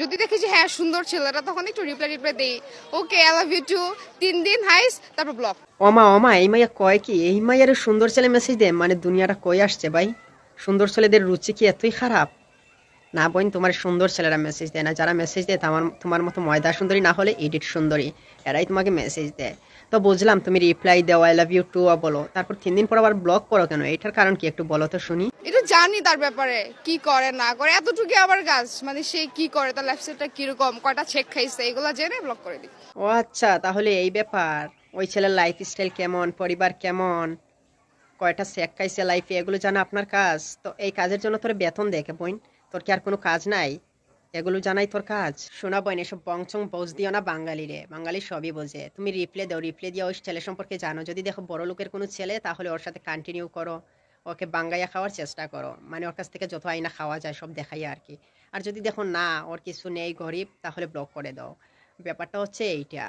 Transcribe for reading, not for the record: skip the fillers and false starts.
যদি দেখি যে হ্যাঁ সুন্দর ছেলেটা তখন একটু রিপ্লাই দেই, okay I love you too, 3 দিন হাইস, তারপর ব্লক। ওমা ওমা, এই মাইয়া কয় কি? এই মাইয়ার সুন্দর ছেলে মেসেজ দেয়? মানে দুনিয়াটা কই আসছে ভাই? সুন্দর ছেলেদের রুচি কি এতই খারাপ? না বোন, তোমার সুন্দর ছেলেরা মেসেজ দেয় না। যারা মেসেজ দেয় তোমার মতো ময়দা সুন্দরী না হলে এডিট সুন্দরী, এরাই তোমাকে মেসেজ দেয়। তো বুঝলাম তুমি রিপ্লাই দাও আই লাভ ইউ টু বলো, তারপর 3 দিন পর আবার ব্লক করো কেন? এটার কারণ কি একটু বলো তো শুনি। এটা জানি তার ব্যাপারে, কি করে না করে, এতটুকু আবার কাজ, মানে সে কি করে, তার লাইফস্টাইলটা কিরকম, কয়টা চেক খাইছে, এগুলো জেনে ব্লক করে দিই। ও আচ্ছা, তাহলে এই ব্যাপার। ওই ছেলের লাইফ স্টাইল কেমন, পরিবার কেমন, কয়টা সেক খাইছে লাইফে, এগুলো জানা আপনার কাজ? তো এই কাজের জন্য তোর বেতন দেখে বোন? তোর কি আর কোনো কাজ নাই? এগুলো জানাই তোর কাজ? শোনা বোন, এসব বংচং বোঝ দিও না বাঙালি রে, বাঙালি সবই বোঝে। তুমি রিপ্লে দাও, রিপ্লে দিয়ে ওই ছেলে সম্পর্কে জানো। যদি দেখো বড় লোকের কোনো ছেলে, তাহলে ওর সাথে কন্টিনিউ করো, ওকে বাঙ্গাইয়া খাওয়ার চেষ্টা করো, মানে ওর কাছ থেকে যত আইনা খাওয়া যায় সব দেখাইয়া আর কি। আর যদি দেখো না, ওর কিছু নেই, গরিব, তাহলে ব্লক করে দাও। ব্যাপারটা হচ্ছে এইটা।